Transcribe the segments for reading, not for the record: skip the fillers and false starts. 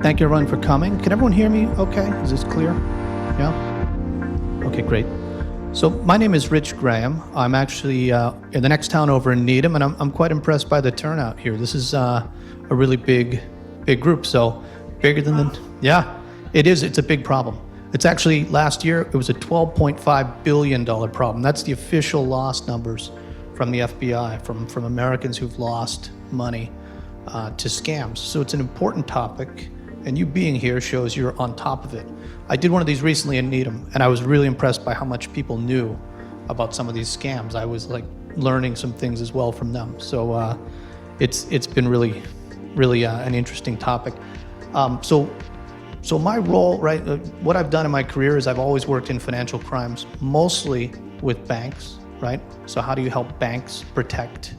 Thank you everyone for coming. Can everyone hear me okay? Is this clear? Yeah? Okay, great. So my name is Rich Graham. I'm actually in the next town over in Needham, and I'm quite impressed by the turnout here. This is a really big group, so bigger than yeah, it is. It's a big problem. It's actually, last year, it was a $12.5 billion problem. That's the official loss numbers from the FBI, from Americans who've lost money to scams. So it's an important topic, and you being here shows you're on top of it. I did one of these recently in Needham, and I was really impressed by how much people knew about some of these scams. I was like learning some things as well from them. So it's been really an interesting topic. So my role, right, what I've done in my career is I've always worked in financial crimes, mostly with banks, right? So how do you help banks protect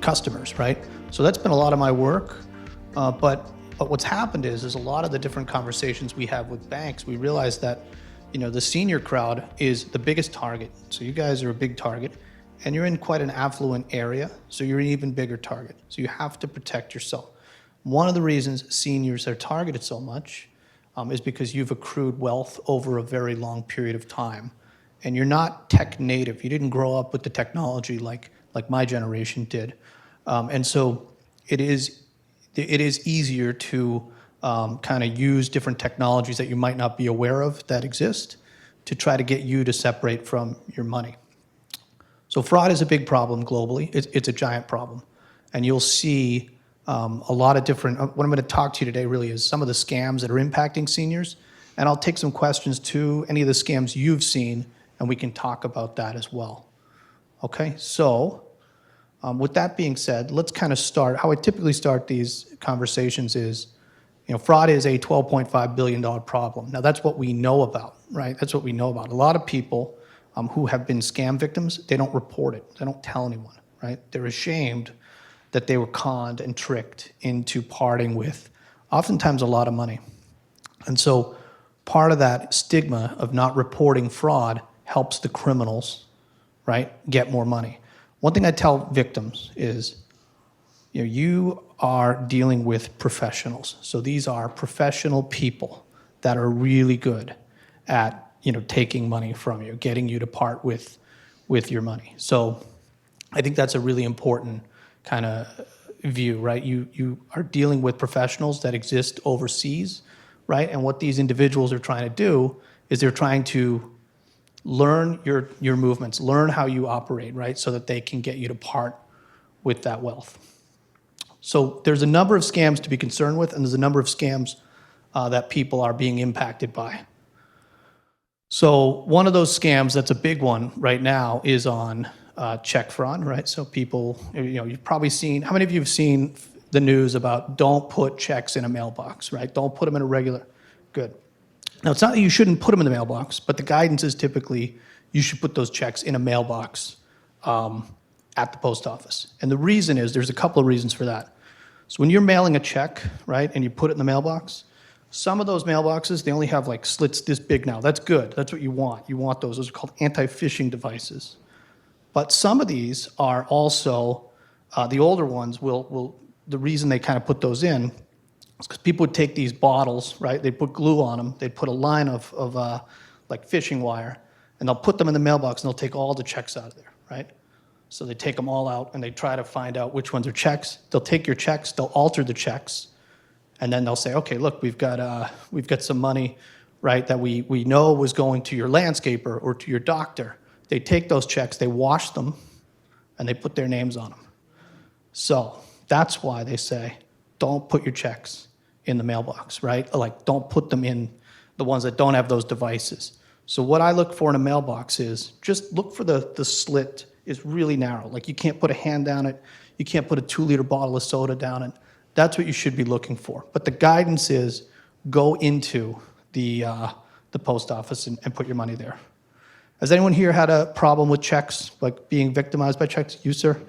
customers, right? So that's been a lot of my work, but what's happened is a lot of the different conversations we have with banks, we realize that, you know, the senior crowd is the biggest target. So you guys are a big target, and you're in quite an affluent area, so you're an even bigger target. So you have to protect yourself. One of the reasons seniors are targeted so much is because you've accrued wealth over a very long period of time, and you're not tech native. You didn't grow up with the technology like my generation did, and so it is easier to kind of use different technologies that you might not be aware of that exist to try to get you to separate from your money. So fraud is a big problem globally. It's a giant problem, and you'll see a lot of different, what I'm going to talk to you today really is some of the scams that are impacting seniors, and I'll take some questions to any of the scams you've seen, and we can talk about that as well. Okay, so with that being said, let's kind of start. How I typically start these conversations is, you know, fraud is a $12.5 billion problem. Now that's what we know about, right? That's what we know about. A lot of people who have been scam victims, they don't report it. They don't tell anyone, right? They're ashamed that they were conned and tricked into parting with oftentimes a lot of money. And so part of that stigma of not reporting fraud helps the criminals, right, get more money. One thing I tell victims is, you know, you are dealing with professionals. So these are professional people that are really good at, you know, taking money from you, getting you to part with your money. So I think that's a really important kind of view, right? You are dealing with professionals that exist overseas, right? And what these individuals are trying to do is they're trying to learn your movements, learn how you operate, right? So that they can get you to part with that wealth. So there's a number of scams to be concerned with, and there's a number of scams that people are being impacted by. So one of those scams that's a big one right now is on check fraud, right? So people, you know, you've probably seen, how many of you have seen the news about don't put checks in a mailbox, right? Don't put them in a regular, good. Now it's not that you shouldn't put them in the mailbox, but the guidance is typically you should put those checks in a mailbox at the post office. And the reason is, there's a couple of reasons for that. So when you're mailing a check, right, and you put it in the mailbox, some of those mailboxes, they only have like slits this big now. That's good, that's what you want. You want those are called anti-phishing devices. But some of these are also, the older ones will the reason they kind of put those in is because people would take these bottles, right? They'd put glue on them. They'd put a line of like fishing wire, and they'll put them in the mailbox, and they'll take all the checks out of there, right? So they take them all out, and they try to find out which ones are checks. They'll take your checks, they'll alter the checks, and then they'll say, okay, look, we've got some money, right, that we know was going to your landscaper or to your doctor. They take those checks, they wash them, and they put their names on them. So that's why they say, don't put your checks in the mailbox, right? Like, don't put them in the ones that don't have those devices. So what I look for in a mailbox is just look for the slit is really narrow. Like, you can't put a hand down it. You can't put a 2-liter bottle of soda down it. That's what you should be looking for. But the guidance is go into the post office and put your money there. Has anyone here had a problem with checks, like being victimized by checks? You, sir?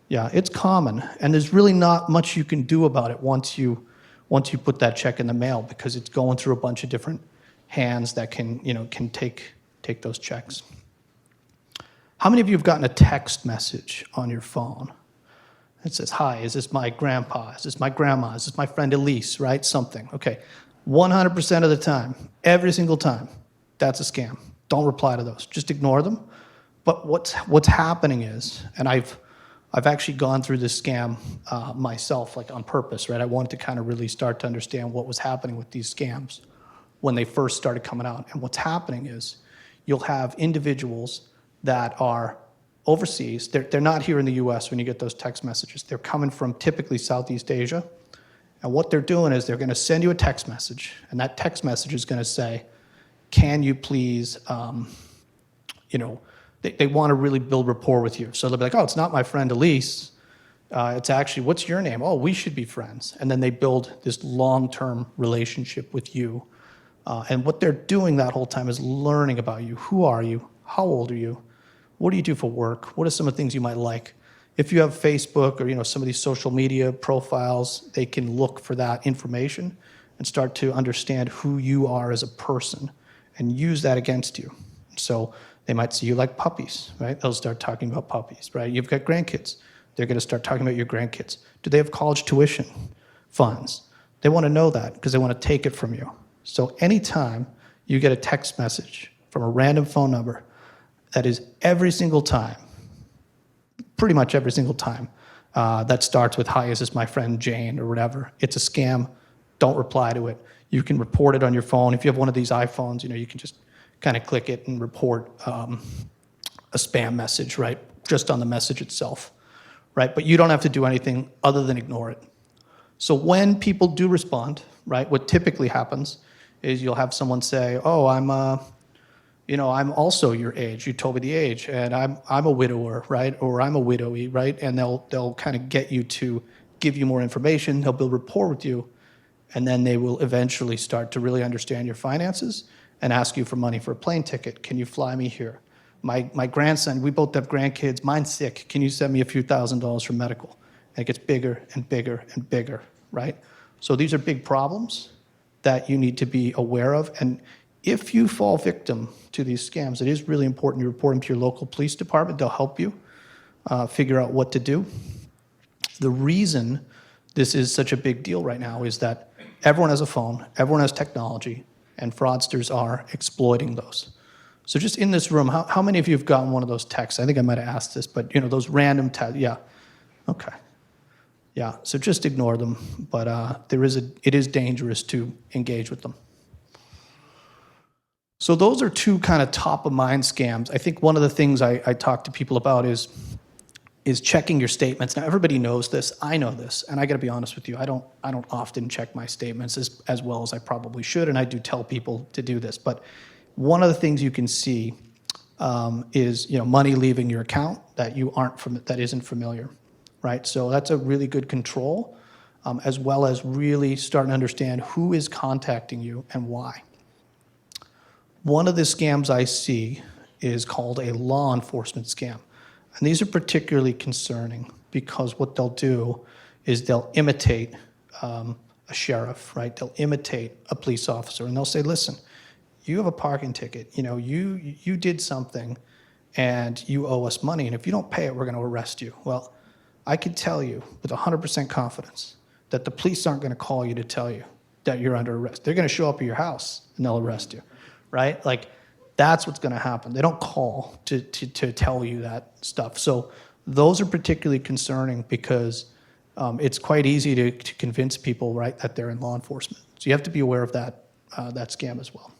Yeah, it's common, and there's really not much you can do about it once you put that check in the mail, because it's going through a bunch of different hands that can take those checks. How many of you have gotten a text message on your phone? It says, hi, is this my grandpa? Is this my grandma? Is this my friend Elise, right? Something, okay. 100% of the time, every single time, that's a scam. Don't reply to those, just ignore them. But what's happening is, and I've actually gone through this scam myself, like on purpose, right? I wanted to kind of really start to understand what was happening with these scams when they first started coming out. And what's happening is you'll have individuals that are overseas. They're not here in the US when you get those text messages. They're coming from typically Southeast Asia. And what they're doing is they're going to send you a text message, and that text message is going to say, can you please, they want to really build rapport with you. So they'll be like, oh, it's not my friend Elise. It's actually, what's your name? Oh, we should be friends. And then they build this long-term relationship with you. And what they're doing that whole time is learning about you. Who are you? How old are you? What do you do for work? What are some of the things you might like? If you have Facebook or some of these social media profiles, they can look for that information and start to understand who you are as a person and use that against you. So they might see you like puppies, right? They'll start talking about puppies, right? You've got grandkids. They're going to start talking about your grandkids. Do they have college tuition funds? They want to know that because they want to take it from you. So anytime you get a text message from a random phone number, that is every single time, pretty much every single time, that starts with, hi, is this my friend Jane or whatever. It's a scam. Don't reply to it. You can report it on your phone. If you have one of these iPhones, you can just kind of click it and report a spam message, right? Just on the message itself, right? But you don't have to do anything other than ignore it. So when people do respond, right, what typically happens is you'll have someone say, oh, I'm also your age. You told me the age, and I'm a widower, right? Or I'm a widowee, right? And they'll kind of get you to give you more information. They'll build rapport with you, and then they will eventually start to really understand your finances and ask you for money for a plane ticket. Can you fly me here? My grandson, we both have grandkids. Mine's sick. Can you send me a few $1,000s for medical? And it gets bigger and bigger and bigger, right? So these are big problems that you need to be aware of. And if you fall victim to these scams, it is really important you report them to your local police department. They'll help you figure out what to do. The reason this is such a big deal right now is that everyone has a phone, everyone has technology, and fraudsters are exploiting those. So just in this room, how many of you have gotten one of those texts? I think I might have asked this, but those random texts, yeah, okay. Yeah, so just ignore them, but it is dangerous to engage with them. So those are two kind of top of mind scams. I think one of the things I talk to people about is checking your statements. Now everybody knows this, I know this, and I gotta be honest with you, I don't often check my statements as well as I probably should, and I do tell people to do this. But one of the things you can see is money leaving your account that isn't familiar, right? So that's a really good control, as well as really starting to understand who is contacting you and why. One of the scams I see is called a law enforcement scam. And these are particularly concerning because what they'll do is they'll imitate a sheriff, right? They'll imitate a police officer, and they'll say, listen, you have a parking ticket. You did something, and you owe us money, and if you don't pay it, we're going to arrest you. Well, I can tell you with 100% confidence that the police aren't going to call you to tell you that you're under arrest. They're going to show up at your house, and they'll arrest you. Right? Like, that's what's going to happen. They don't call to tell you that stuff. So those are particularly concerning because it's quite easy to convince people, right, that they're in law enforcement. So you have to be aware of that scam as well.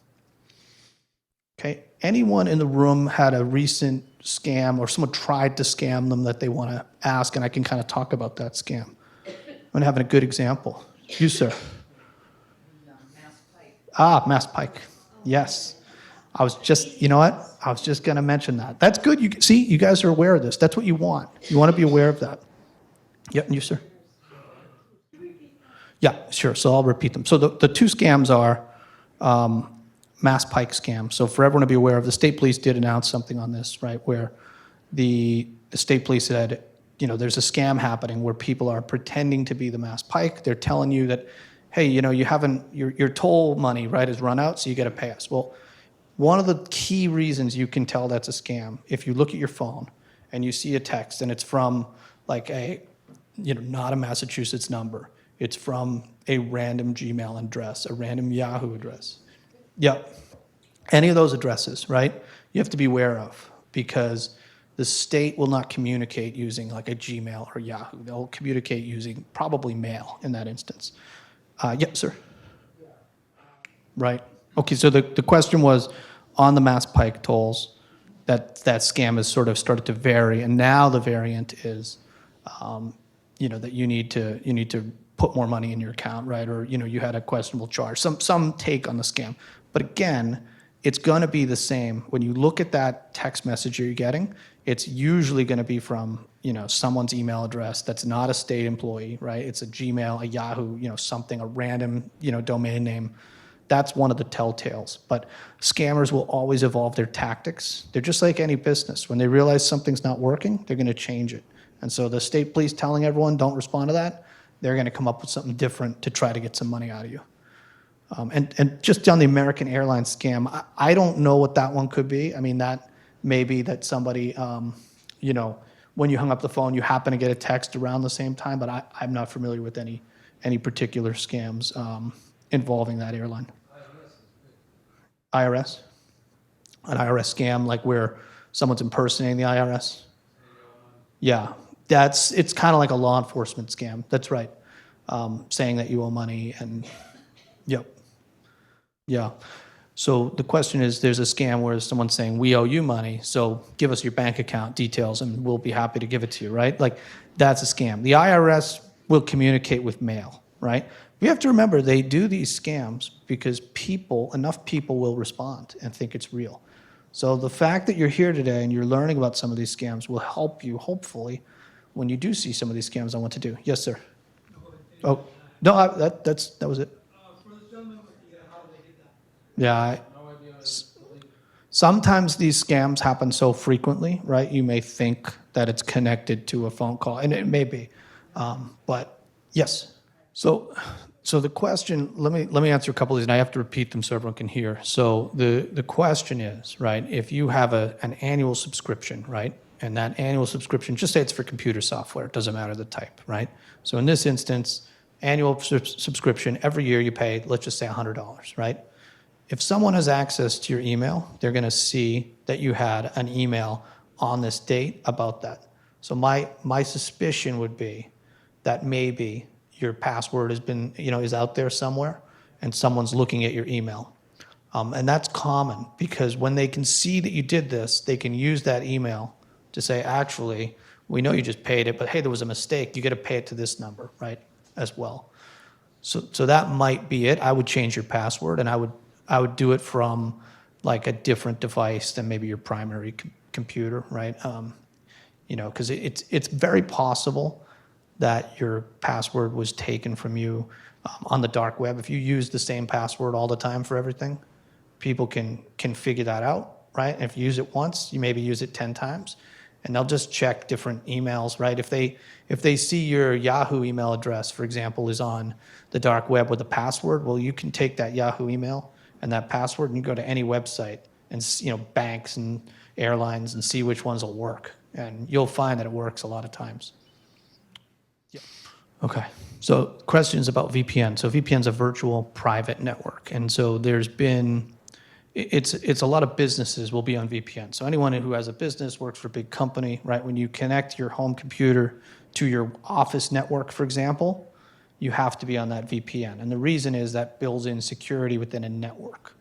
Okay. Anyone in the room had a recent scam or someone tried to scam them that they want to ask, and I can kind of talk about that scam? I'm having a good example. You, sir. Mass Pike. Yes. I was just going to mention that. That's good. You guys are aware of this. That's what you want. You want to be aware of that. Yeah, you, sir? Yeah, sure. So I'll repeat them. So the two scams are Mass Pike scam. So for everyone to be aware of, the state police did announce something on this, right, where the state police said, there's a scam happening where people are pretending to be the Mass Pike. They're telling you that, hey, your toll money, right, has run out, so you got to pay us. Well, one of the key reasons you can tell that's a scam, if you look at your phone and you see a text and it's from like a not a Massachusetts number. It's from a random Gmail address, a random Yahoo address. Yep. Any of those addresses, right? You have to be aware of, because the state will not communicate using like a Gmail or Yahoo. They'll communicate using probably mail in that instance. Yep, sir. Right. Okay, so the question was on the Mass Pike tolls, that scam has sort of started to vary, and now the variant is, that you need to put more money in your account, right? Or you had a questionable charge, some take on the scam. But again, it's going to be the same. When you look at that text message you're getting, it's usually going to be from someone's email address that's not a state employee, right? It's a Gmail, a Yahoo, something, a random domain name. That's one of the telltales. But scammers will always evolve their tactics. They're just like any business. When they realize something's not working, they're going to change it. And so the state police telling everyone don't respond to that, they're going to come up with something different to try to get some money out of you. And just on the American Airlines scam, I don't know what that one could be. I mean, that may be that somebody, when you hung up the phone, you happen to get a text around the same time, but I'm not familiar with any particular scams involving that airline. IRS? An IRS scam, like where someone's impersonating the IRS? Yeah, it's kind of like a law enforcement scam. That's right. Saying that you owe money and, yep. Yeah. So the question is, there's a scam where someone's saying, we owe you money, so give us your bank account details and we'll be happy to give it to you, right? Like, that's a scam. The IRS will communicate with mail, right? You have to remember, they do these scams because enough people will respond and think it's real. So the fact that you're here today and you're learning about some of these scams will help you, hopefully, when you do see some of these scams on what to do. Yes, sir. Oh, no, that was it. Yeah. Sometimes these scams happen so frequently, right? You may think that it's connected to a phone call, and it may be. But yes. So the question, let me answer a couple of these, and I have to repeat them so everyone can hear. So the question is, right, if you have an annual subscription, right, and that annual subscription, just say it's for computer software, it doesn't matter the type, right? So in this instance, annual subscription, every year you pay, let's just say $100, right? If someone has access to your email, they're going to see that you had an email on this date about that. So my suspicion would be that maybe your password has been, is out there somewhere, and someone's looking at your email. And that's common, because when they can see that you did this, they can use that email to say, actually, we know you just paid it, but hey, there was a mistake. You got to pay it to this number, right, as well. So that might be it. I would change your password, and I would do it from like a different device than maybe your primary computer, right? Because it's very possible that your password was taken from you on the dark web. If you use the same password all the time for everything, people can figure that out, right? And if you use it once, you maybe use it 10 times, and they'll just check different emails, right? If they see your Yahoo email address, for example, is on the dark web with a password, well, you can take that Yahoo email and that password, and you go to any website and banks and airlines and see which ones will work, and you'll find that it works a lot of times. Yeah. Okay. So questions about VPN. So VPN's a virtual private network, and so it's a lot of businesses will be on VPN. So anyone who has a business, works for a big company, right? When you connect your home computer to your office network, for example, you have to be on that VPN. And the reason is that builds in security within a network,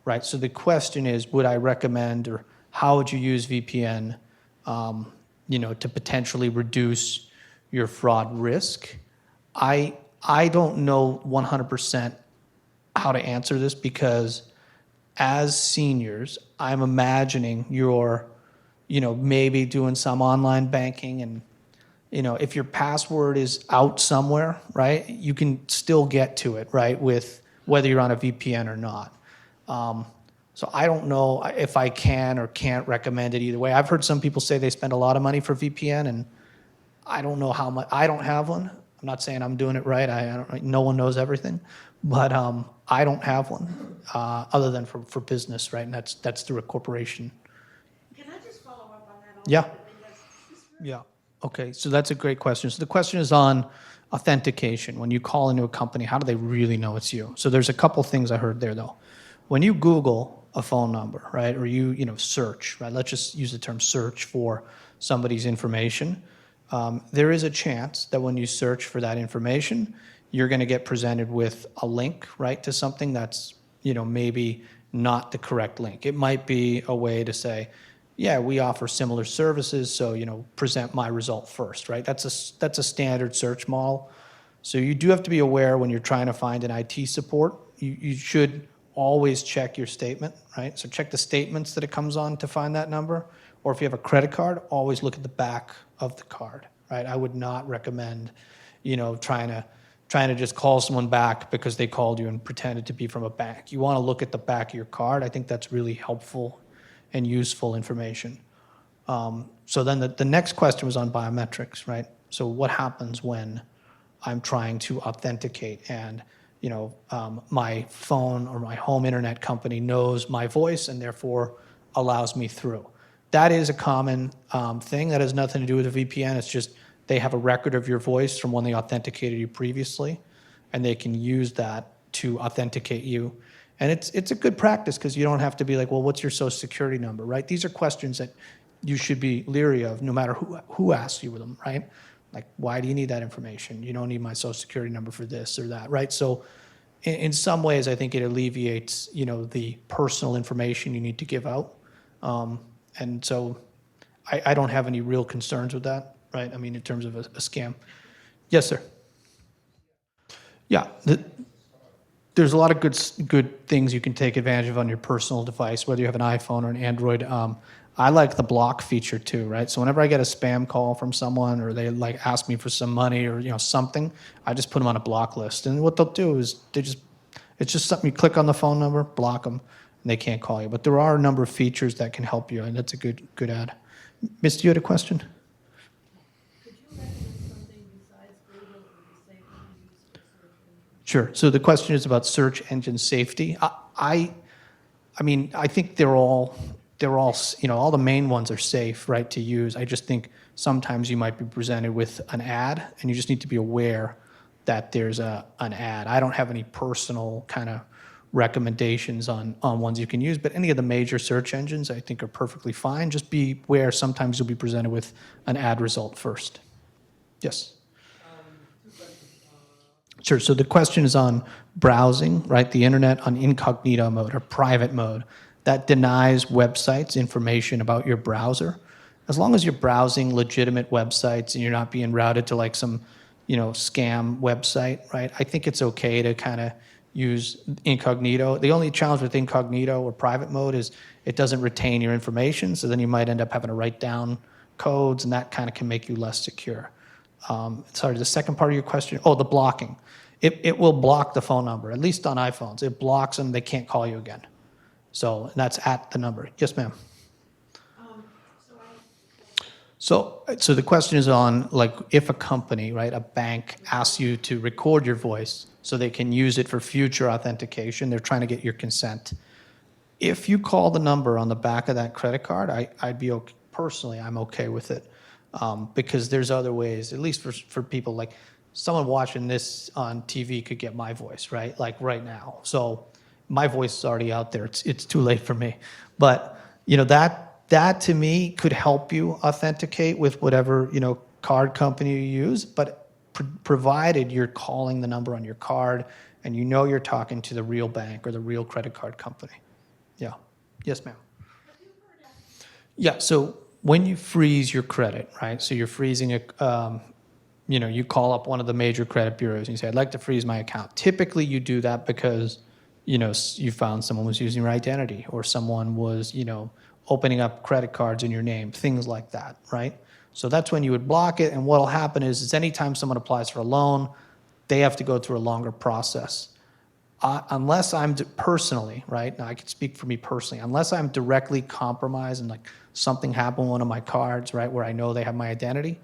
right? So the question is, would I recommend, or how would you use VPN, to potentially reduce your fraud risk? I don't know 100% how to answer this, because as seniors, I'm imagining you're, maybe doing some online banking, and if your password is out somewhere, right, you can still get to it, right, with whether you're on a VPN or not. So I don't know if I can or can't recommend it either way. I've heard some people say they spend a lot of money for VPN, and I don't know how much. I don't have one. I'm not saying I'm doing it right. I don't. No one knows everything, but I don't have one other than for business, right? And that's through a corporation. Can I just follow up on that? Yeah. Yeah. Okay, so that's a great question. So the question is on authentication. When you call into a company, how do they really know it's you? So there's a couple things I heard there though. When you Google a phone number, right, or you search, right? Let's just use the term search for somebody's information. There is a chance that when you search for that information, you're going to get presented with a link, right, to something that's maybe not the correct link. It might be a way to say, yeah, we offer similar services, so present my result first, right? That's a standard search model. So you do have to be aware when you're trying to find an IT support. You should always check your statement, right? So check the statements that it comes on to find that number. Or if you have a credit card, always look at the back of the card, right? I would not recommend, trying to just call someone back because they called you and pretended to be from a bank. You want to look at the back of your card. I think that's really helpful and useful information. So then the next question was on biometrics, right? So what happens when I'm trying to authenticate and my phone or my home internet company knows my voice and therefore allows me through? That is a common thing. That has nothing to do with a VPN. It's just they have a record of your voice from when they authenticated you previously, and they can use that to authenticate you. And it's a good practice because you don't have to be like, well, what's your social security number, right? These are questions that you should be leery of no matter who asks you them, right? Like, why do you need that information? You don't need my social security number for this or that, right? So in some ways, I think it alleviates, the personal information you need to give out. And so I don't have any real concerns with that, right? I mean, in terms of a scam. Yes, sir. Yeah. There's a lot of good things you can take advantage of on your personal device, whether you have an iPhone or an Android. I like the block feature too, right? So whenever I get a spam call from someone or they like ask me for some money or something, I just put them on a block list. And what they'll do is it's just something you click on the phone number, block them, and they can't call you. But there are a number of features that can help you, and that's a good ad. Miss, you had a question? Could you recommend something besides Google or the same thing you use for search engine? Sure. So the question is about search engine safety. I mean, I think they're all, all the main ones are safe, right, to use. I just think sometimes you might be presented with an ad, and you just need to be aware that there's an ad. I don't have any personal kind of recommendations on ones you can use, but any of the major search engines I think are perfectly fine. Just be aware sometimes you'll be presented with an ad result first. Yes? Two questions. Sure. So the question is on browsing, right? The internet on incognito mode or private mode. That denies websites information about your browser. As long as you're browsing legitimate websites and you're not being routed to like some, scam website, right? I think it's okay to kind of use incognito. The only challenge with incognito or private mode is it doesn't retain your information, so then you might end up having to write down codes, and that kind of can make you less secure. Sorry, the second part of your question, the blocking. It will block the phone number, at least on iPhones. It blocks them, they can't call you again. So that's at the number. Yes, ma'am. So the question is on, like, if a company, right, a bank asks you to record your voice so they can use it for future authentication, they're trying to get your consent. If you call the number on the back of that credit card, I'd be okay. Personally, I'm okay with it because there's other ways, at least for people, like someone watching this on TV could get my voice, right? Like right now. So my voice is already out there. It's too late for me. But, that to me could help you authenticate with whatever, card company you use, but provided you're calling the number on your card and you're talking to the real bank or the real credit card company. Yeah. Yes, ma'am. Yeah, so when you freeze your credit, right? So you're freezing you call up one of the major credit bureaus and you say, I'd like to freeze my account. Typically you do that because, you found someone was using your identity or someone was, opening up credit cards in your name, things like that, right? So that's when you would block it, and what'll happen is anytime someone applies for a loan, they have to go through a longer process. Unless I'm personally, right, now I can speak for me personally, unless I'm directly compromised and like something happened with one of my cards, right, where I know they have my identity,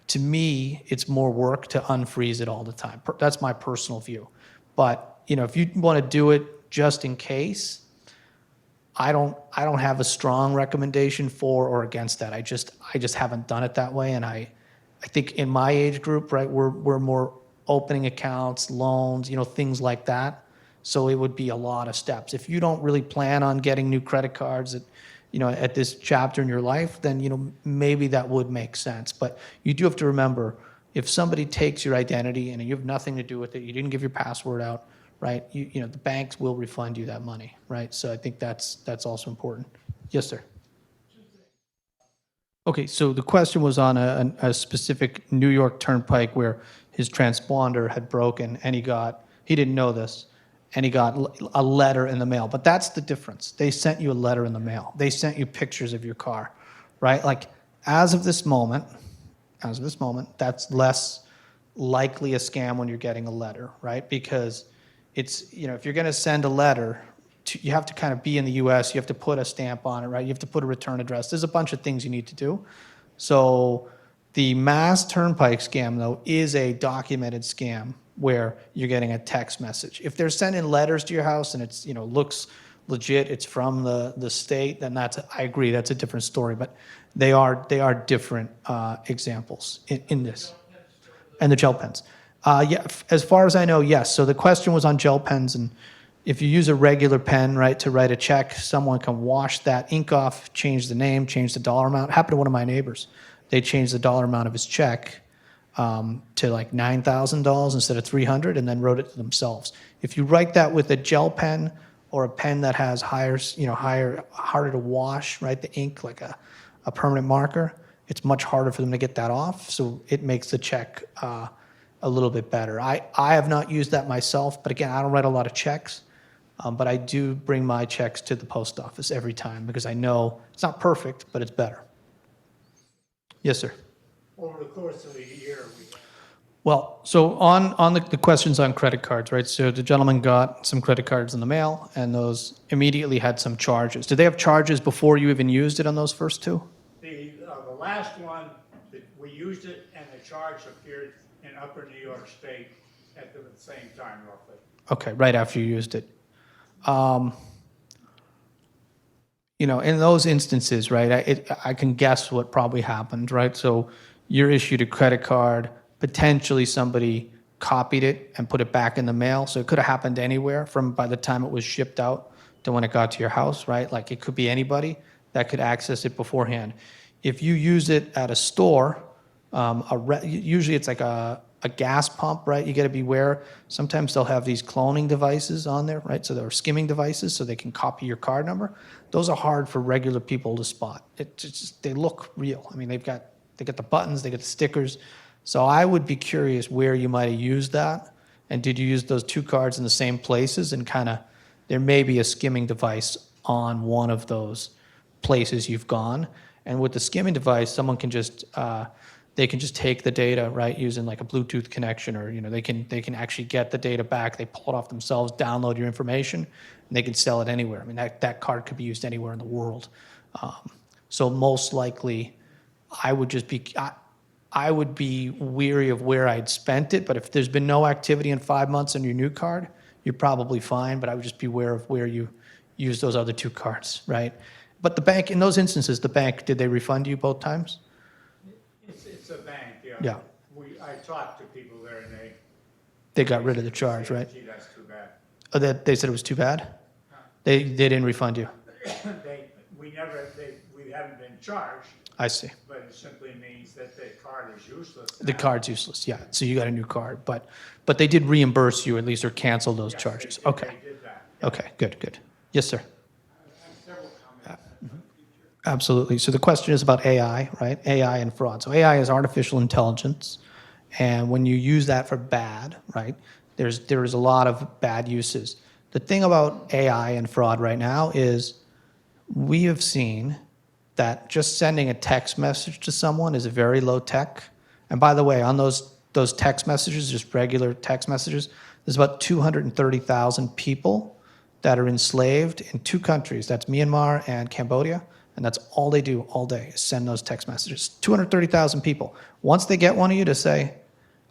to me, it's more work to unfreeze it all the time. That's my personal view. But, if you want to do it just in case, I don't have a strong recommendation for or against that. I just haven't done it that way, and I I think in my age group, right, we're more opening accounts, loans, things like that. So it would be a lot of steps. If you don't really plan on getting new credit cards at this chapter in your life, then maybe that would make sense. But you do have to remember, if somebody takes your identity and you have nothing to do with it, you didn't give your password out, right? The banks will refund you that money, right? So I think that's also important. Yes, sir. Okay, so the question was on a specific New York Turnpike where his transponder had broken and he didn't know this, and he got a letter in the mail. But that's the difference. They sent you a letter in the mail. They sent you pictures of your car, right? Like as of this moment, that's less likely a scam when you're getting a letter, right? Because it's, if you're going to send a letter, you have to kind of be in the U.S. You have to put a stamp on it, right? You have to put a return address. There's a bunch of things you need to do. So the Mass Turnpike scam, though, is a documented scam where you're getting a text message. If they're sending letters to your house and it's looks legit, it's from the state, then I agree, that's a different story. But they are different examples in this. And the gel pens. Yeah, as far as I know, yes. So the question was on gel pens, and if you use a regular pen, right, to write a check, someone can wash that ink off, change the name, change the dollar amount. It happened to one of my neighbors. They changed the dollar amount of his check to like $9,000 instead of $300, and then wrote it to themselves. If you write that with a gel pen or a pen that has harder to wash, right, the ink, like a permanent marker, it's much harder for them to get that off. So it makes the check a little bit better. I have not used that myself, but again, I don't write a lot of checks. But I do bring my checks to the post office every time because I know it's not perfect, but it's better. Yes, sir. Over the course of a year, Well, so on the questions on credit cards, right? So the gentleman got some credit cards in the mail, and those immediately had some charges. Did they have charges before you even used it on those first two? the last one, we used it, and the charge appeared in Upper New York State at the same time, roughly. Okay, right after you used it. In those instances, right, I can guess what probably happened, right? So you're issued a credit card, potentially somebody copied it and put it back in the mail. So it could have happened anywhere from by the time it was shipped out to when it got to your house, right? Like it could be anybody that could access it beforehand. If you use it at a store, usually it's like a gas pump, right? You got to beware. Sometimes they'll have these cloning devices on there, right? So they're skimming devices so they can copy your card number. Those are hard for regular people to spot. They look real. I mean, they got the buttons, they got the stickers. So I would be curious where you might have used that. And did you use those two cards in the same places? And kind of, there may be a skimming device on one of those places you've gone. And with the skimming device, someone can just, they can just take the data, right, using like a Bluetooth connection, or they can actually get the data back. They pull it off themselves, download your information, and they can sell it anywhere. I mean, that card could be used anywhere in the world. So most likely, I would be weary of where I'd spent it. But if there's been no activity in 5 months on your new card, you're probably fine. But I would just be aware of where you use those other two cards, right? But the bank, in those instances, did they refund you both times? It's a bank, yeah. Yeah. I talked to people there, and They got rid of the charge, right? Gee, that's too bad. Oh, they said it was too bad? They didn't refund you? We haven't been charged, I see. but it simply means that the card is useless. The now. card's useless, yeah. So you got a new card. But they did reimburse you at least, or cancel those Yes, charges? they did- Okay. They did that. Okay, good. Yes, sir. Several comments. Absolutely. So the question is about AI, right? AI and fraud. So AI is artificial intelligence, and when you use that for bad, right, there is a lot of bad uses. The thing about AI and fraud right now is we have seen that just sending a text message to someone is very low tech. And by the way, on those text messages, just regular text messages, there's about 230,000 people that are enslaved in two countries. That's Myanmar and Cambodia. And that's all they do all day is send those text messages. 230,000 people. Once they get one of you to say,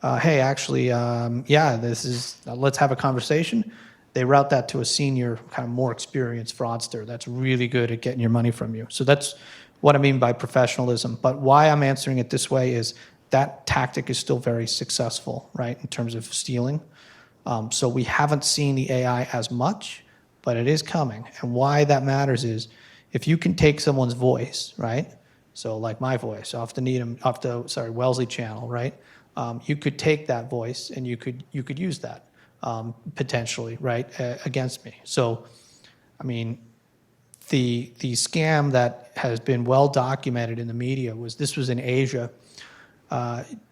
hey, actually, let's have a conversation, they route that to a senior, kind of more experienced fraudster that's really good at getting your money from you. So that's what I mean by professionalism. But why I'm answering it this way is that tactic is still very successful, right, in terms of stealing. So we haven't seen the AI as much, but it is coming. And why that matters is if you can take someone's voice, right? So like my voice off the Wellesley channel, right? You could take that voice and you could use that potentially, right, against me. So, I mean, the scam that has been well documented in the media was in Asia.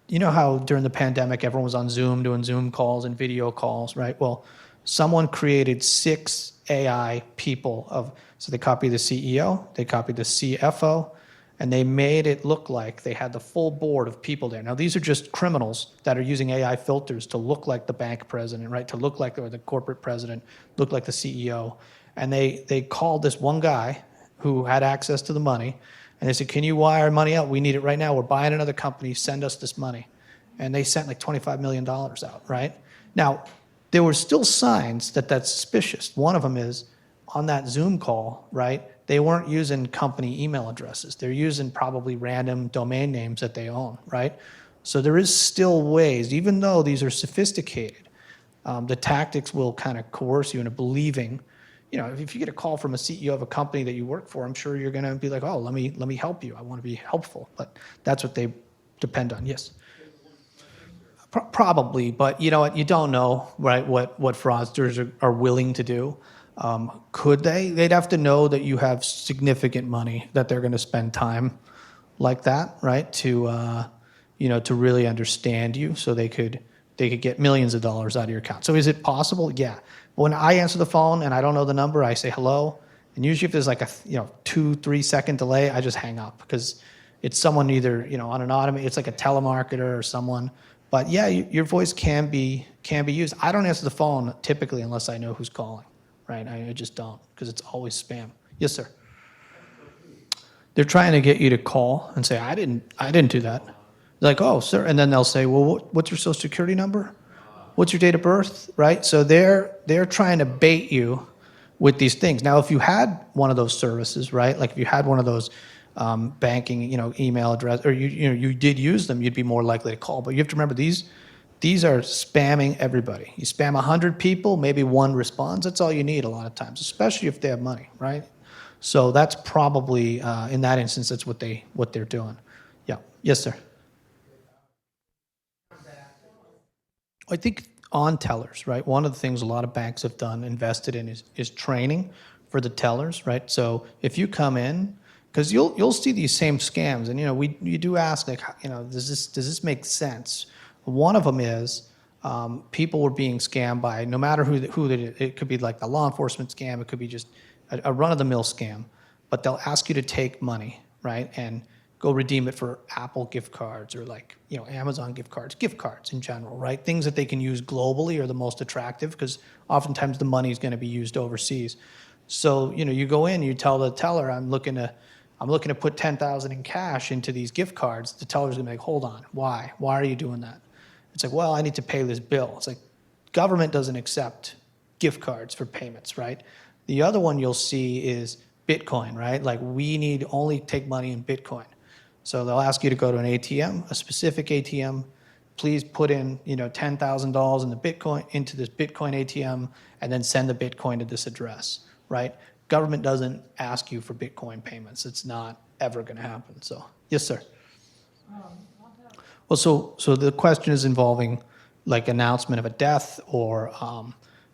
You know how during the pandemic everyone was on Zoom doing Zoom calls and video calls, right? Well, someone created 6 AI people so they copied the CEO, they copied the CFO, and they made it look like they had the full board of people there. Now, these are just criminals that are using AI filters to look like the bank president, right? To look like the corporate president, look like the CEO. And they called this one guy who had access to the money, and they said, can you wire money out? We need it right now. We're buying another company. Send us this money. And they sent like $25 million out, right? Now, there were still signs that that's suspicious. One of them is on that Zoom call, right? They weren't using company email addresses. They're using probably random domain names that they own, right? So there is still ways, even though these are sophisticated, the tactics will kind of coerce you into believing. You know, if you get a call from a CEO of a company that you work for, I'm sure you're going to be like, oh, let me help you. I want to be helpful. But that's what they depend on. Yes. Probably, but you know what? You don't know, right? What fraudsters are willing to do. Could they? They'd have to know that you have significant money that they're going to spend time like that, right? To to really understand you, so they could get millions of dollars out of your account. So is it possible? Yeah. When I answer the phone and I don't know the number, I say hello, and usually if there's like a 2-3 second delay, I just hang up because it's someone either on an automated, it's like a telemarketer or someone. But yeah, your voice can be used. I don't answer the phone typically unless I know who's calling, right? I just don't because it's always spam. Yes, sir. They're trying to get you to call and say, I didn't do that. They're like, oh, sir, and then they'll say, well, what's your social security number? What's your date of birth, right? So they're trying to bait you with these things. Now, if you had one of those services, right? Like if you had one of those banking, email address, or you did use them, you'd be more likely to call. But you have to remember these are spamming everybody. You spam 100 people, maybe one responds. That's all you need a lot of times, especially if they have money, right? So that's probably in that instance, that's what they're doing. Yeah. Yes, sir. I think on tellers, right? One of the things a lot of banks have invested in is training for the tellers, right? So if you come in, because you'll see these same scams, and you do ask like, does this make sense? One of them is people were being scammed by no matter who it could be like the law enforcement scam, it could be just a run-of-the-mill scam, but they'll ask you to take money, right, and go redeem it for Apple gift cards or like Amazon gift cards in general, right? Things that they can use globally are the most attractive because oftentimes the money is going to be used overseas. So you go in, you tell the teller, I'm looking to put $10,000 in cash into these gift cards. The teller's gonna be like, hold on, why? Why are you doing that? It's like, well, I need to pay this bill. It's like, government doesn't accept gift cards for payments, right? The other one you'll see is Bitcoin, right? Like we need only take money in Bitcoin. So they'll ask you to go to an ATM, a specific ATM. Please put in, $10,000 into this Bitcoin ATM, and then send the Bitcoin to this address, right? Government doesn't ask you for Bitcoin payments. It's not ever going to happen. So, yes, sir. Well, so the question is involving like announcement of a death, or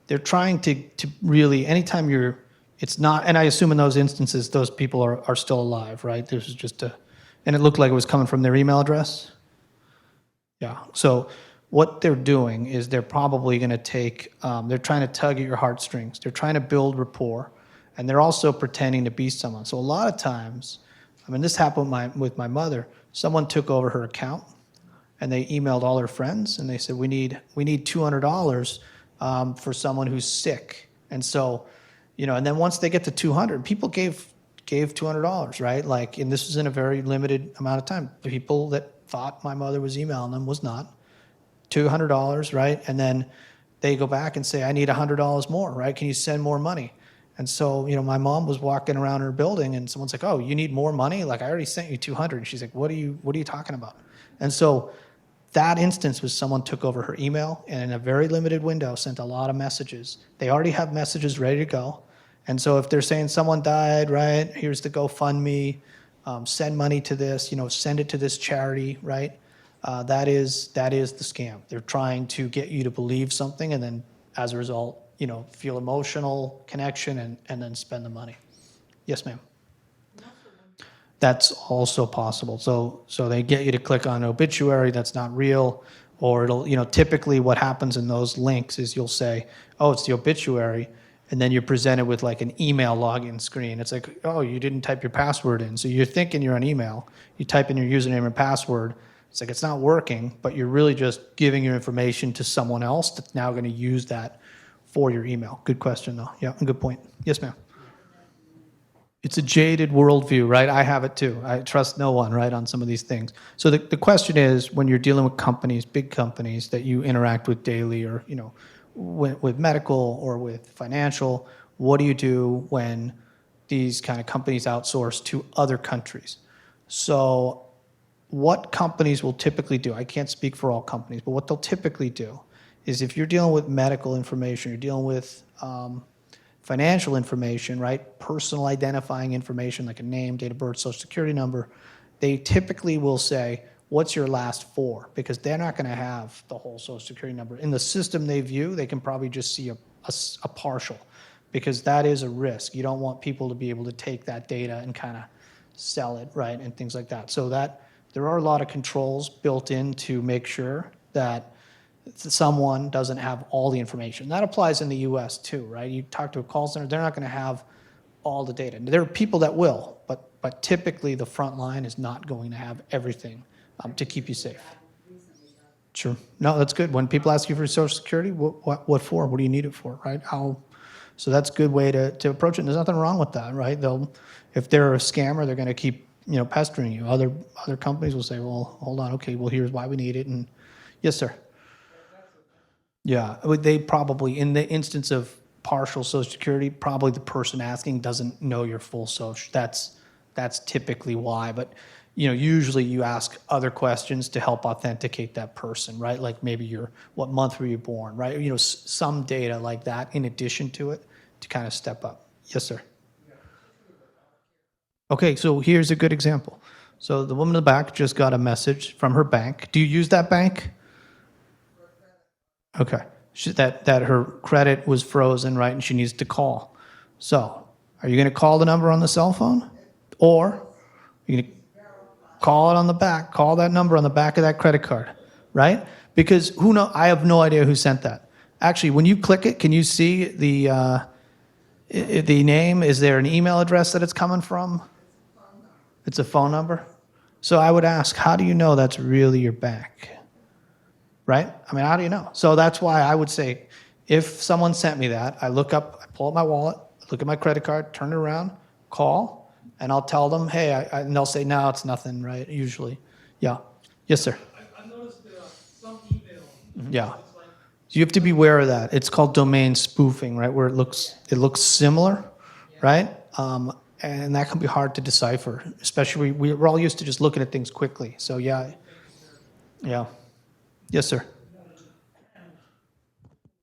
they're trying to really, anytime it's not, and I assume in those instances, those people are still alive, right? This is just and it looked like it was coming from their email address. Yeah. So what they're doing is they're probably going to they're trying to tug at your heartstrings. They're trying to build rapport, and they're also pretending to be someone. So a lot of times, this happened with my mother. Someone took over her account, and they emailed all her friends, and they said, we need $200 for someone who's sick. And so, and then once they get to 200, people gave $200, right? Like, and this was in a very limited amount of time. The people that thought my mother was emailing them was not. $200, right? And then they go back and say, I need $100 more, right? Can you send more money? And so, my mom was walking around her building, and someone's like, oh, you need more money? Like, I already sent you 200. And she's like, what are you talking about? And so that instance was someone took over her email and in a very limited window sent a lot of messages. They already have messages ready to go. And so if they're saying someone died, right, here's the GoFundMe, send money to this, send it to this charity, right? That is the scam. They're trying to get you to believe something and then as a result, feel emotional connection and then spend the money. Yes, ma'am. That's also possible. So they get you to click on an obituary that's not real, or it'll, typically what happens in those links is you'll say, oh, it's the obituary, and then you're presented with like an email login screen. It's like, oh, you didn't type your password in. So you're thinking you're on email. You type in your username and password. It's like it's not working, but you're really just giving your information to someone else that's now going to use that for your email. Good question, though. Yeah, good point. Yes, ma'am. It's a jaded worldview, right? I have it too. I trust no one, right, on some of these things. So the question is, when you're dealing with companies, big companies that you interact with daily or, with medical or with financial, what do you do when these kind of companies outsource to other countries? So what companies will typically do, I can't speak for all companies, but what they'll typically do is if you're dealing with medical information, you're dealing with financial information, right? Personal identifying information like a name, date of birth, social security number, they typically will say, what's your last four? Because they're not going to have the whole social security number. In the system they view, they can probably just see a partial, because that is a risk. You don't want people to be able to take that data and kind of sell it, right, and things like that. So that there are a lot of controls built in to make sure that someone doesn't have all the information. That applies in the US too, right? You talk to a call center, they're not going to have all the data. There are people that will, but typically the front line is not going to have everything to keep you safe. Sure. No, that's good. When people ask you for Social Security, what for? What do you need it for, right? So that's a good way to approach it. And there's nothing wrong with that, right? If they're a scammer, they're going to keep pestering you. Other companies will say, well, hold on, okay, well, here's why we need it. And yes, sir. Yeah, they probably, in the instance of partial Social Security, probably the person asking doesn't know your full Social. That's typically why. But usually you ask other questions to help authenticate that person, right? Like maybe what month were you born, right? Some data like that in addition to it to kind of step up. Yes, sir. Okay, so here's a good example. So the woman in the back just got a message from her bank. Do you use that bank? Okay. That her credit was frozen, right, and she needs to call. So are you going to call the number on the cell phone? Or are you going to call it on the back, call that number on the back of that credit card, right? Because I have no idea who sent that. Actually, when you click it, can you see the name? Is there an email address that it's coming from? It's a phone number? So I would ask, how do you know that's really your bank? Right? I mean, how do you know? So that's why I would say, if someone sent me that, I pull up my wallet, look at my credit card, turn it around, call, and I'll tell them, hey, and they'll say, no, it's nothing, right? Usually. Yeah. Yes, sir. I've noticed some email. Yeah. So you have to be aware of that. It's called domain spoofing, right? Where it looks similar, right? And that can be hard to decipher, especially we're all used to just looking at things quickly. So yeah. Yes, sir.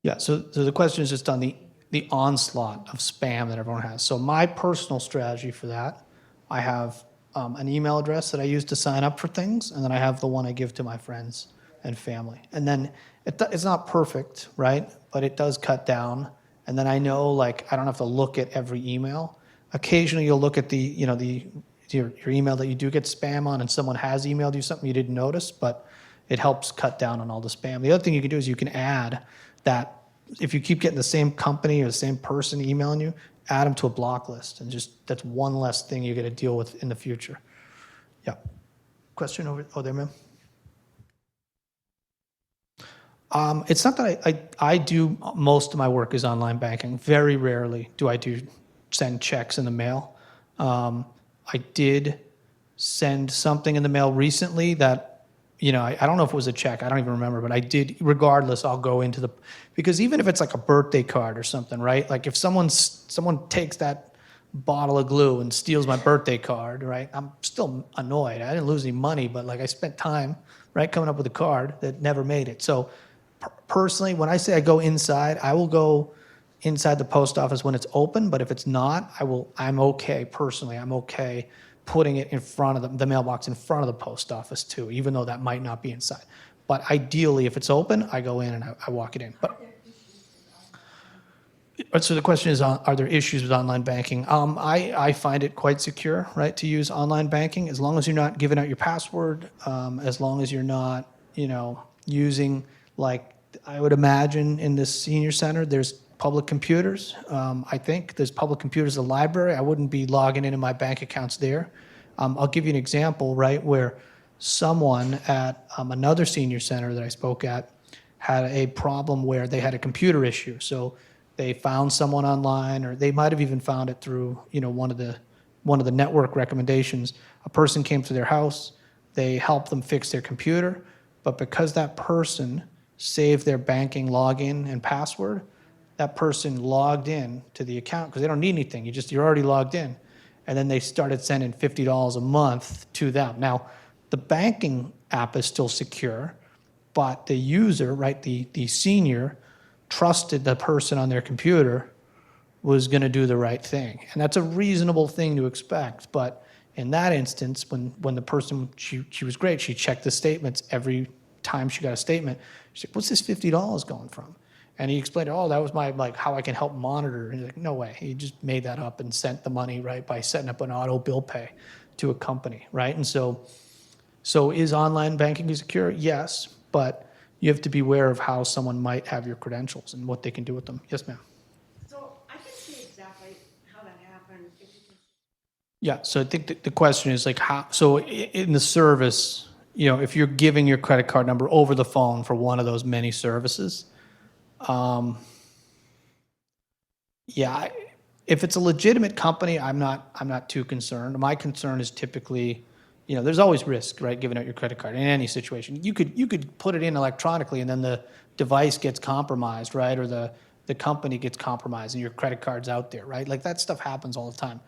Yeah, so the question is just on the onslaught of spam that everyone has. So my personal strategy for that, I have an email address that I use to sign up for things, and then I have the one I give to my friends and family. And then it's not perfect, right? But it does cut down. And then I know, I don't have to look at every email. Occasionally you'll look at your email that you do get spam on, and someone has emailed you something you didn't notice, but it helps cut down on all the spam. The other thing you can do is you can add that, if you keep getting the same company or the same person emailing you, add them to a block list. And that's one less thing you're going to deal with in the future. Yeah. Question over there, ma'am? It's not that I do, most of my work is online banking. Very rarely do I send checks in the mail. I did send something in the mail recently that, I don't know if it was a check, I don't even remember, but I did. Regardless, I'll go because even if it's like a birthday card or something, right? Like if someone takes that bottle of glue and steals my birthday card, right? I'm still annoyed. I didn't lose any money, but like I spent time, right, coming up with a card that never made it. So personally, when I say I go inside, I will go inside the post office when it's open, but if it's not, I'm okay personally. I'm okay putting it in front of the mailbox in front of the post office too, even though that might not be inside. But ideally, if it's open, I go in and I walk it in. So the question is, are there issues with online banking? I find it quite secure, right, to use online banking, as long as you're not giving out your password, as long as you're not, using, like, I would imagine in this senior center, there's public computers. I think there's public computers in the library. I wouldn't be logging into my bank accounts there. I'll give you an example, right, where someone at another senior center that I spoke at had a problem where they had a computer issue. So they found someone online, or they might have even found it through, one of the network recommendations. A person came to their house, they helped them fix their computer, but because that person saved their banking login and password, that person logged in to the account because they don't need anything. You're already logged in. And then they started sending $50 a month to them. Now, the banking app is still secure, but the user, right, the senior, trusted the person on their computer was going to do the right thing. And that's a reasonable thing to expect. But in that instance, when the person, she was great, she checked the statements every time she got a statement. She said, what's this $50 going from? And he explained, oh, that was my, like, how I can help monitor. And he's like, no way. He just made that up and sent the money, right, by setting up an auto bill pay to a company, right? And so is online banking secure? Yes, but you have to be aware of how someone might have your credentials and what they can do with them. Yes, ma'am. So I can see exactly how that happened. If you can. Yeah, so I think the question is like how, so in the service, if you're giving your credit card number over the phone for one of those many services, yeah, if it's a legitimate company, I'm not too concerned. My concern is typically, there's always risk, right, giving out your credit card in any situation. You could put it in electronically and then the device gets compromised, right, or the company gets compromised and your credit card's out there, right? Like that stuff happens all the time.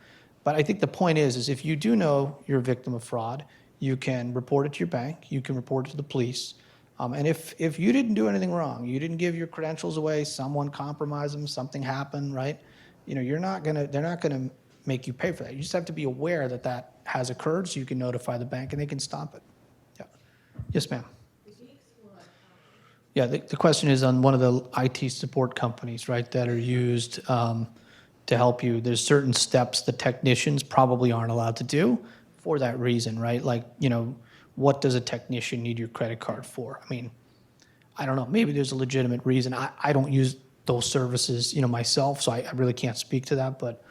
But I think the point is if you do know you're a victim of fraud, you can report it to your bank, you can report it to the police. And if you didn't do anything wrong, you didn't give your credentials away, someone compromised them, something happened, right? They're not gonna make you pay for that. You just have to be aware that that has occurred, so you can notify the bank and they can stop it. Yeah. Yes, ma'am. Yeah, the question is on one of the IT support companies, right, that are used to help you. There's certain steps the technicians probably aren't allowed to do for that reason, right? Like, what does a technician need your credit card for? I mean, I don't know. Maybe there's a legitimate reason. I don't use those services, myself, so I really can't speak to that. But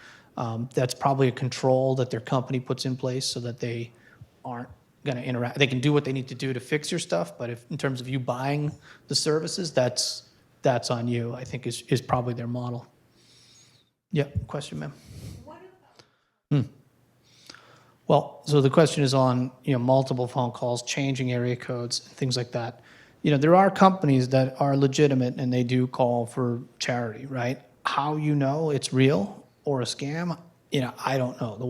that's probably a control that their company puts in place so that they aren't going to interact. They can do what they need to do to fix your stuff, but if in terms of you buying the services, that's on you. I think is probably their model. Yeah. Question, ma'am. Well, so the question is on, multiple phone calls, changing area codes, and things like that. There are companies that are legitimate and they do call for charity, right? How it's real or a scam, I don't know. The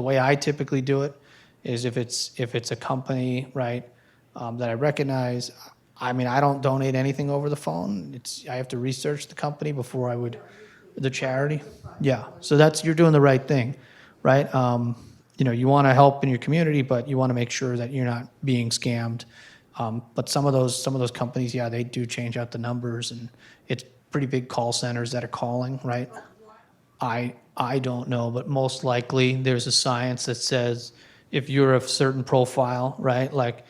way I typically do it is if it's a company, right, that I recognize. I mean, I don't donate anything over the phone. I have to research the company before I would, the charity. Yeah, so you're doing the right thing, right? You want to help in your community, but you want to make sure that you're not being scammed. But some of those companies, yeah, they do change out the numbers, and it's pretty big call centers that are calling, right? I don't know, but most likely there's a science that says if you're a certain profile, right, like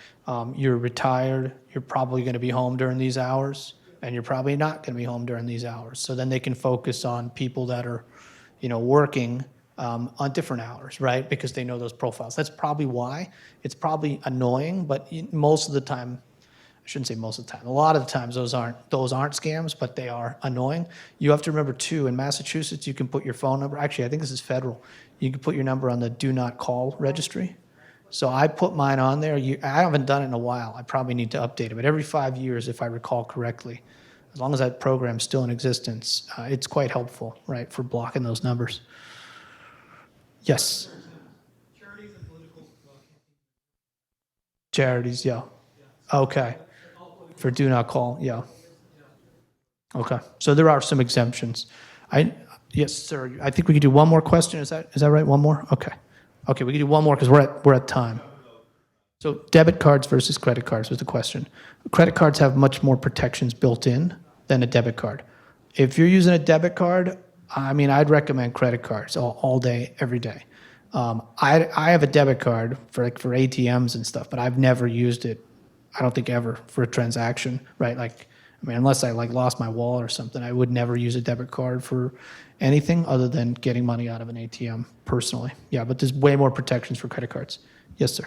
you're retired, you're probably going to be home during these hours, and you're probably not going to be home during these hours. So then they can focus on people that are, working on different hours, right? Because they know those profiles. That's probably why. It's probably annoying, but most of the time, I shouldn't say most of the time. A lot of the times those aren't scams, but they are annoying. You have to remember too, in Massachusetts, you can put your phone number. Actually, I think this is federal. You can put your number on the do not call registry. So I put mine on there. I haven't done it in a while. I probably need to update it. But every 5 years, if I recall correctly, as long as that program's still in existence, it's quite helpful, right, for blocking those numbers. Yes. Charities and political Charities, yeah. Okay. For do not call, yeah. Okay. So there are some exemptions. Yes, sir. I think we could do one more question. Is that right? One more? Okay. Okay, we can do one more because we're at time. So debit cards versus credit cards was the question. Credit cards have much more protections built in than a debit card. If you're using a debit card, I mean, I'd recommend credit cards all day, every day. I have a debit card for ATMs and stuff, but I've never used it. I don't think ever for a transaction, right? Like, I mean, unless I lost my wallet or something, I would never use a debit card for anything other than getting money out of an ATM personally. Yeah, but there's way more protections for credit cards. Yes, sir.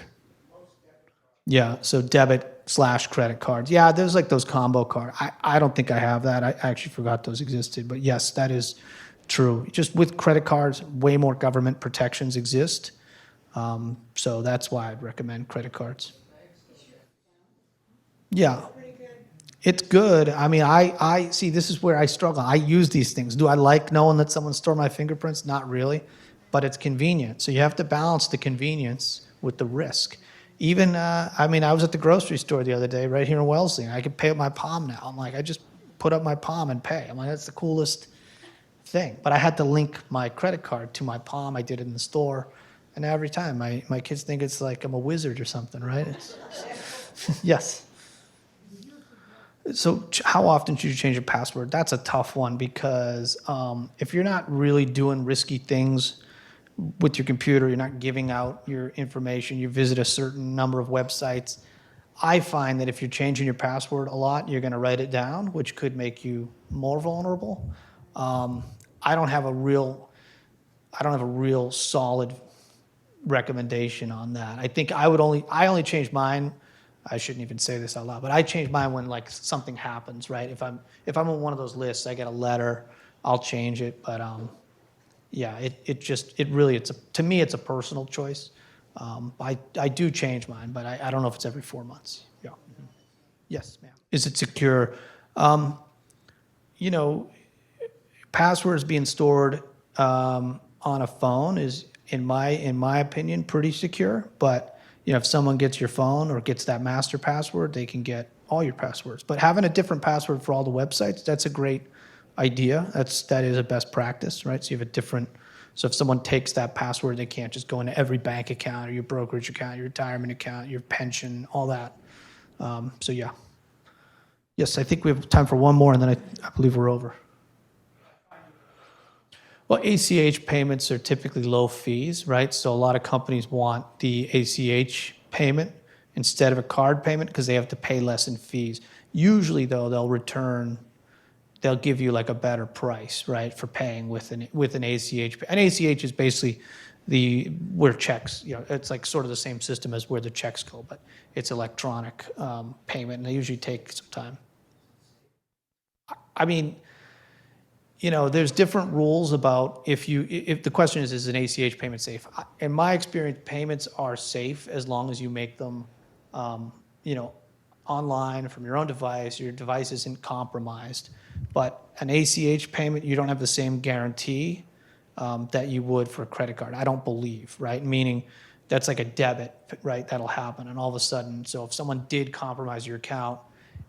Yeah, so debit/credit cards. Yeah, there's those combo cards. I don't think I have that. I actually forgot those existed. But yes, that is true. Just with credit cards, way more government protections exist. So that's why I'd recommend credit cards. Yeah. It's good. I mean, I see, this is where I struggle. I use these things. Do I like knowing that someone stored my fingerprints? Not really, but it's convenient. So you have to balance the convenience with the risk. Even, I mean, I was at the grocery store the other day right here in Wellesley, and I could pay with my palm now. I'm like, I just put up my palm and pay. I'm like, that's the coolest thing. But I had to link my credit card to my palm. I did it in the store. And every time, my kids think it's like I'm a wizard or something, right? Yes. So how often should you change your password? That's a tough one because if you're not really doing risky things with your computer, you're not giving out your information, you visit a certain number of websites, I find that if you're changing your password a lot, you're going to write it down, which could make you more vulnerable. I don't have a real solid recommendation on that. I think I only change mine. I shouldn't even say this out loud, but I change mine when something happens, right? If I'm on one of those lists, I get a letter, I'll change it. But yeah, to me it's a personal choice. I do change mine, but I don't know if it's every 4 months. Yeah. Mm-hmm. Yes, ma'am. Is it secure? Passwords being stored on a phone is, in my opinion, pretty secure, but if someone gets your phone or gets that master password, they can get all your passwords. But having a different password for all the websites, that's a great idea. That is a best practice, right? So you have a different, so if someone takes that password, they can't just go into every bank account or your brokerage account, your retirement account, your pension, all that. So yeah. Yes, I think we have time for one more, and then I believe we're over. Well, ACH payments are typically low fees, right? So a lot of companies want the ACH payment instead of a card payment because they have to pay less in fees. Usually, though, they'll give you a better price, right, for paying with an ACH. An ACH is basically where checks, it's sort of the same system as where the checks go, but it's electronic payment, and they usually take some time. I mean, there's different rules about if the question is an ACH payment safe? In my experience, payments are safe as long as you make them, online from your own device. Your device isn't compromised. But an ACH payment, you don't have the same guarantee that you would for a credit card. I don't believe, right? Meaning that's like a debit, right? That'll happen, and all of a sudden, so if someone did compromise your account,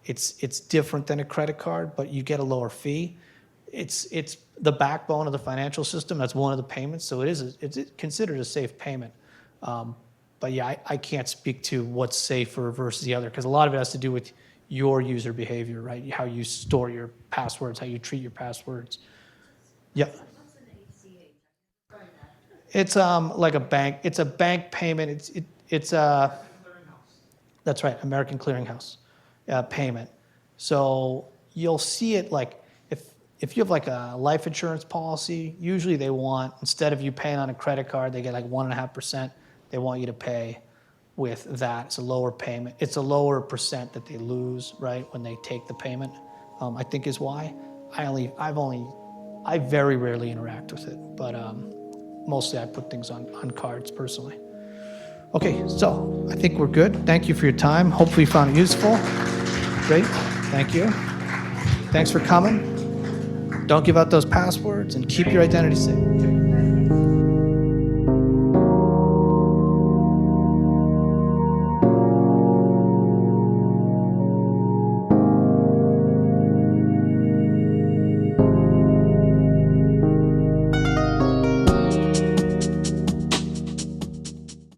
it's different than a credit card, but you get a lower fee. It's the backbone of the financial system. That's one of the payments, so it's considered a safe payment. But yeah, I can't speak to what's safer versus the other because a lot of it has to do with your user behavior, right? How you store your passwords, how you treat your passwords. Yeah. What's an ACH? It's like a bank. It's a bank payment. It's that's right, American Clearinghouse payment. So you'll see it if you have a life insurance policy, usually they want, instead of you paying on a credit card, they get 1.5%. They want you to pay with that. It's a lower payment. It's a lower percent that they lose, right, when they take the payment, I think is why. I very rarely interact with it, but mostly I put things on cards personally. Okay, so I think we're good. Thank you for your time. Hopefully you found it useful. Great, thank you. Thanks for coming. Don't give out those passwords and keep your identity safe.